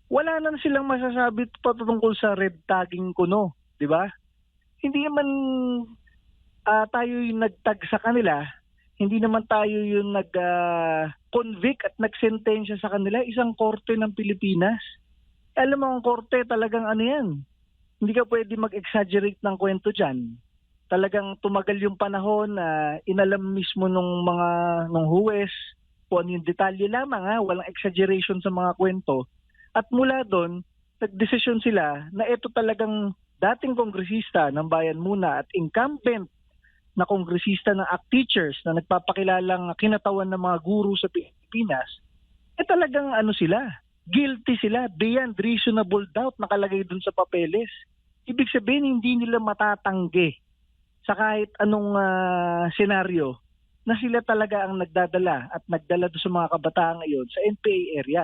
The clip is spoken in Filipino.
wala na silang masasabi patungkol sa red tagging kuno, 'di ba? Hindi naman tayo yung nagtag sa kanila, hindi naman tayo yung nag-convict at nagsentensya sa kanila, isang korte ng Pilipinas. Alam mo, ang korte talagang ano yan, hindi ka pwede mag-exaggerate ng kwento dyan. Talagang tumagal yung panahon na inalam mismo nung huwes kung ano yung detalye lamang, walang exaggeration sa mga kwento. At mula doon, nagdesisyon sila na ito talagang dating kongresista ng Bayan Muna at incumbent na kongresista ng ACT Teachers na nagpapakilalang kinatawan ng mga guru sa Pilipinas, talagang ano sila, guilty sila, beyond reasonable doubt nakalagay dun sa papeles. Ibig sabihin, hindi nila matatanggi sa kahit anong senaryo na sila talaga ang nagdadala at nagdala doon sa mga kabataan ngayon sa NPA area.